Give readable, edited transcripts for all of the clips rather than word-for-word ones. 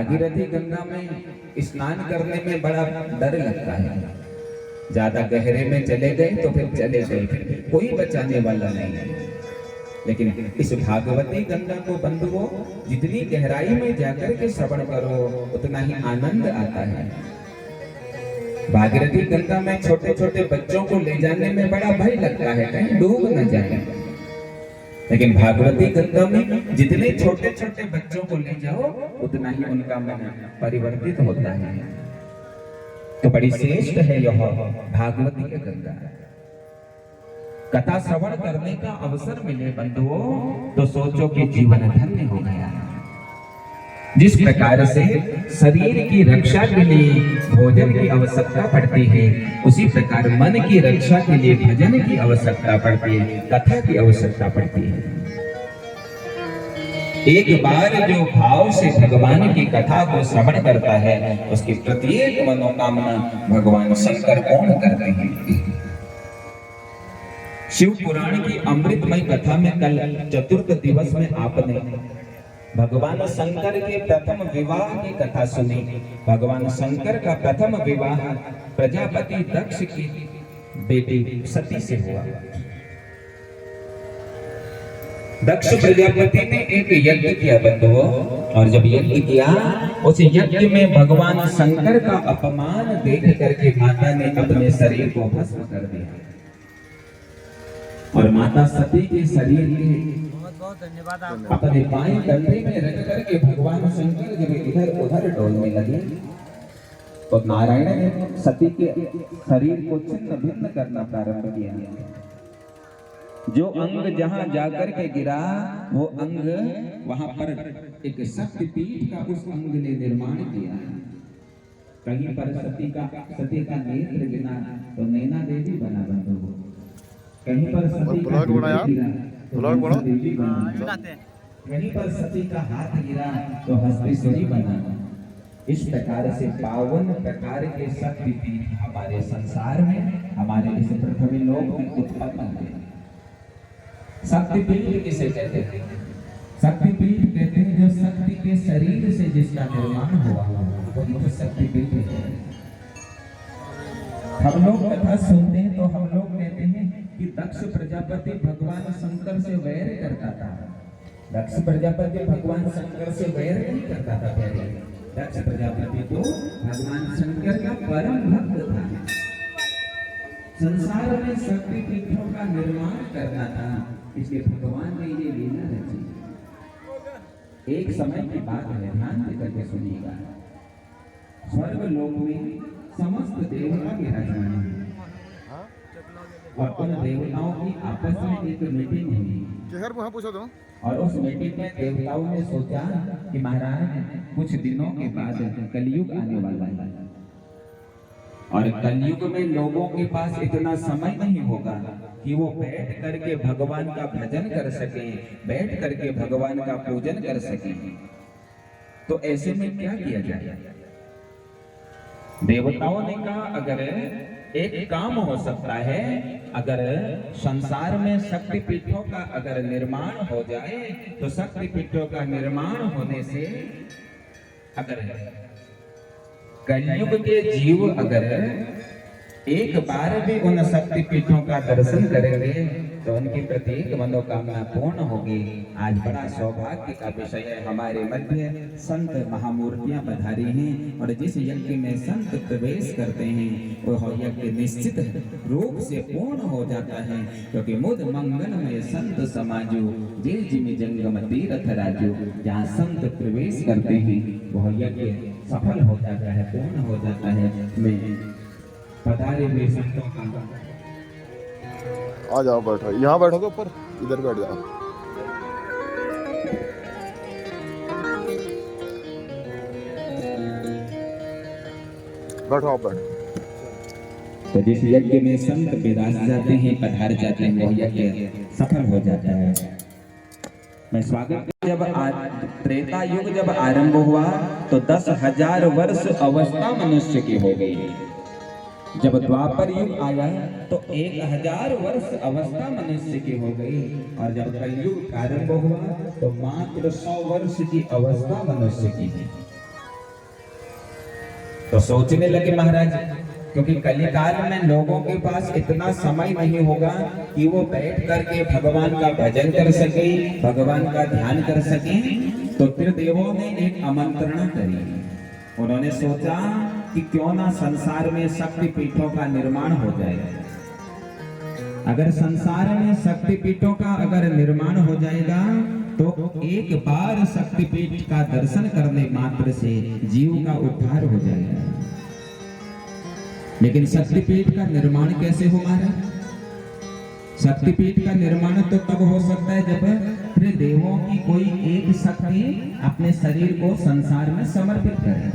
भागीरथी गंगा में स्नान करने में बड़ा डर लगता है। ज्यादा गहरे में चले गए तो फिर चले गए, फिर कोई बचाने वाला नहीं है। लेकिन इस भागवती गंगा को बंधुओं जितनी गहराई में जाकर के श्रवण करो उतना ही आनंद आता है। भागीरथी गंगा में छोटे छोटे बच्चों को ले जाने में बड़ा भय लगता है, कहीं डूब न जाए। लेकिन भागवती गंगा में जितने छोटे छोटे बच्चों को ले जाओ उतना ही उनका मन परिवर्तित होता है। तो बड़ी श्रेष्ठ है यह भागवती की गंगा। कथा श्रवण करने का अवसर मिले बंधुओं तो सोचो कि जीवन धन्य हो गया। जिस प्रकार से शरीर की रक्षा के लिए भोजन की आवश्यकता पड़ती है, उसी प्रकार मन की रक्षा के लिए भजन की आवश्यकता पड़ती है, कथा की आवश्यकता पड़ती है। एक बार जो भाव से भगवान की कथा को श्रवण करता है उसकी प्रत्येक मनोकामना भगवान शंकर पूर्ण करते हैं। शिव पुराण की अमृतमय कथा में कल चतुर्थ दिवस में आपने भगवान शंकर के प्रथम विवाह की कथा सुनी। भगवान शंकर का प्रथम विवाह प्रजापति दक्ष की बेटी सती से हुआ। दक्ष प्रजापति ने एक यज्ञ किया बंधुओं, और जब यज्ञ किया उस यज्ञ में भगवान शंकर का अपमान देख करके माता ने अपने शरीर को भस्म कर दिया। और माता सती के शरीर के अपने बाएं कंधे में रख करके भगवान शंकर जब इधर उधर डोलने लगे तो नारायण ने सती के शरीर को छिन्न भिन्न करना प्रारंभ किया। जो अंग जहां जाकर के गिरा वो अंग वहां पर एक शक्तिपीठ का उस अंग ने निर्माण किया। कहीं पर सती का नेत्र गिरा तो नैना देवी बना बंधु, कहीं पर सती का कहीं पर सती का हाथ गिरा तो हस्तेश्वरी बना। इस प्रकार से 52 प्रकार के शक्तिपीठ हमारे संसार में, हमारे इस पृथ्वी लोक में उत्पन्न हुए। शक्तिपीठ किसे कहते हैं? शक्तिपीठ कहते हैं जो शक्ति के शरीर से जिसका निर्माण हुआ वही तो शक्तिपीठ है। हम लोग कथा सुनते हैं तो हम लोग कहते हैं कि दक्ष प्रजापति भगवान शंकर से वैर करता था। दक्ष प्रजापति भगवान शंकर से वैर नहीं करता था। पहले दक्ष प्रजापति तो भगवान शंकर का परम भक्त था। संसार में शक्तिपीठों का निर्माण करना था, इसलिए भगवान ने ये लीला रची। एक समय की बात है, ध्यान देकर के सुनिएगा। स्वर्ग लोक में समस्त देवता विराजमान हैं और उन देवताओं की आपस में एक मीटिंग हुई। और उस मीटिंग में देवताओं ने सोचा कि महाराज कुछ दिनों के बाद कलयुग आने वाला है और कलयुग में लोगों के पास इतना समय नहीं होगा कि वो बैठ करके भगवान का भजन कर सके, बैठ करके भगवान का पूजन कर सके। तो ऐसे में क्या किया जाए? देवताओं ने कहा अगर एक काम हो सकता है, अगर संसार में शक्तिपीठों का अगर निर्माण हो जाए तो शक्तिपीठों का निर्माण होने से अगर कलयुग के जीव अगर एक बार भी उन शक्तिपीठों का दर्शन करेंगे तो उनकी प्रत्येक मनोकामना पूर्ण होगी। आज बड़ा सौभाग्य का विषय है, हमारे मध्य संत महामूर्तियां पधारी हैं और जिस यज्ञ में संत प्रवेश करते हैं वह यज्ञ निश्चित रूप से पूर्ण हो जाता है, क्योंकि मुद मंगल में संत समाजो जे जिम जंगम तीर्थ राजो। जहाँ संत प्रवेश करते हैं वह यज्ञ सफल हो जाता है, पूर्ण हो जाता है। मैं पधारे हुए संतों का आ जाओ, बैठो, यहाँ बैठोगे ऊपर, इधर बैठ जाओ। बैठो, आप बैठो। तो जिस यज्ञ में संत विराज जाते हैं, पधार जाते हैं, वह यज्ञ सफल हो जाता है। मैं स्वागत जब त्रेता युग जब आरंभ हुआ तो 10,000 वर्ष अवस्था मनुष्य की हो गई। जब द्वापर युग आया तो 1000 वर्ष अवस्था मनुष्य की हो गई, और जब कलयुग आरंभ हुआ तो मात्र 100 वर्ष की अवस्था मनुष्य की है। तो सोचने लगे महाराज, क्योंकि कलिकाल में लोगों के पास इतना समय नहीं होगा कि वो बैठ करके भगवान का भजन कर सके, भगवान का ध्यान कर सके। तो फिर देवों ने एक आमंत्रणा करी। उन्होंने सोचा कि क्यों ना संसार में शक्ति पीठों का निर्माण हो जाए। अगर संसार में शक्ति पीठों का अगर निर्माण हो जाएगा तो एक बार शक्तिपीठ का दर्शन करने मात्र से जीव का उद्धार हो जाएगा। लेकिन शक्तिपीठ का निर्माण कैसे हो महाराज? शक्तिपीठ का निर्माण तो तब हो सकता है जब फिर देवों की कोई एक शक्ति अपने शरीर को संसार में समर्पित करे,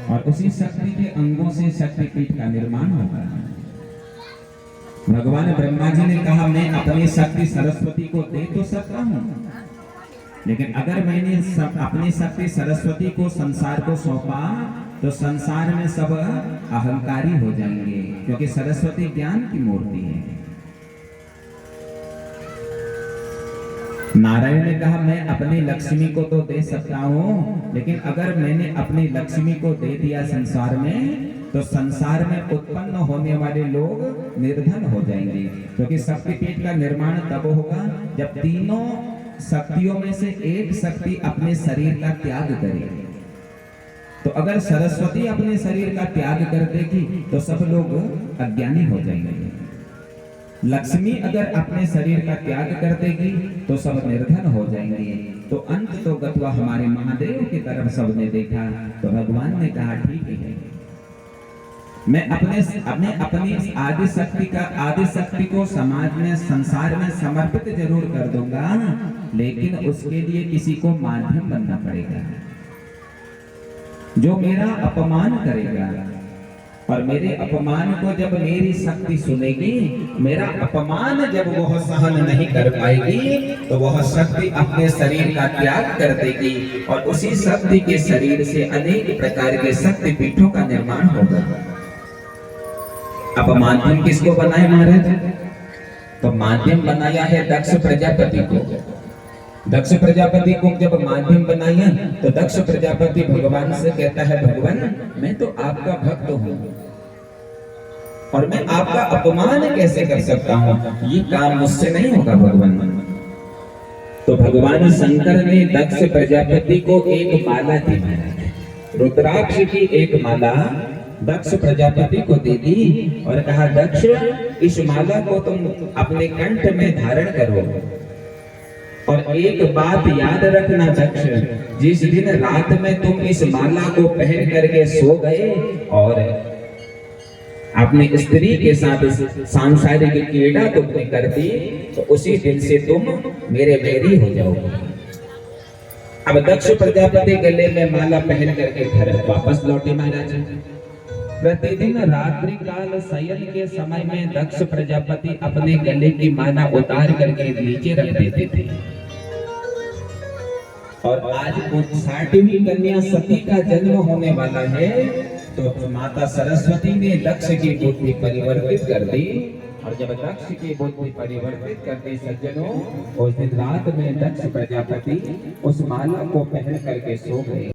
और उसी शक्ति के अंगों से शक्तिपीठ का निर्माण होगा। भगवान ब्रह्मा जी ने कहा, मैं अपनी शक्ति सरस्वती को दे तो सकता हूं, लेकिन अगर मैंने अपनी शक्ति सरस्वती को संसार को सौंपा तो संसार में सब अहंकारी हो जाएंगे, क्योंकि सरस्वती ज्ञान की मूर्ति है। नारायण ने कहा, मैं अपनी लक्ष्मी को तो दे सकता हूं, लेकिन अगर मैंने अपनी लक्ष्मी को दे दिया संसार में तो संसार में उत्पन्न होने वाले लोग निर्धन हो जाएंगे, क्योंकि शक्तिपीठ का निर्माण तब होगा जब तीनों शक्तियों में से एक शक्ति अपने शरीर का त्याग करे। तो अगर सरस्वती अपने शरीर का त्याग कर देगी तो सब लोग अज्ञानी हो जाएंगे। लक्ष्मी अगर अपने शरीर का त्याग कर देगी तो सब निर्धन हो जाएंगे। तो अंत तो गत्वा हमारे महादेव की तरफ सबने देखा, तो भगवान ने कहा, ठीक है, मैं अपनी आदि शक्ति को समाज में संसार में समर्पित जरूर कर दूंगा, लेकिन उसके लिए किसी को माध्यम बनना पड़ेगा जो मेरा अपमान करेगा। और मेरे अपमान को जब मेरी शक्ति सुनेगी, मेरा अपमान जब वह सहन नहीं कर पाएगी तो वह शक्ति अपने शरीर का त्याग कर देगी, और उसी शक्ति के शरीर से अनेक प्रकार के शक्ति पीठों का निर्माण होगा। अब माध्यम किसको बनाए महाराज? तो माध्यम बनाया है दक्ष प्रजापति को। दक्ष प्रजापति को जब माध्यम बनाया तो दक्ष प्रजापति भगवान से कहता है, भगवान मैं तो आपका भक्त हूँ और मैं आपका अपमान कैसे कर सकता हूँ, ये काम मुझसे नहीं होगा भगवान। तो भगवान शंकर ने दक्ष प्रजापति को एक माला दी, रुद्राक्ष की एक माला दक्ष प्रजापति को दे दी और कहा, दक्ष इस माला को तुम अपने कंठ में धारण करो, और एक बात याद रखना दक्ष, जिस दिन रात में तुम इस माला को पहन करके सो गए और अपनी स्त्री के साथ सांसारिक क्रीड़ा तुमने कर दी, तो उसी दिन से तुम मेरे बैरी हो जाओगे। अब दक्ष प्रजापति गले में माला पहन करके घर वापस लौटे महाराज। प्रतिदिन रात्रि काल शयन के समय में दक्ष प्रजापति अपने गले की माला उतार करके नीचे रख देते थे। और आज 60वीं कन्या सती का जन्म होने वाला है, तो माता सरस्वती ने दक्ष की बुद्धि परिवर्तित कर दी, और जब दक्ष की बुद्धि परिवर्तित कर दी सज्जनों, उस दिन रात में दक्ष प्रजापति उस माला को पहन करके सो गए।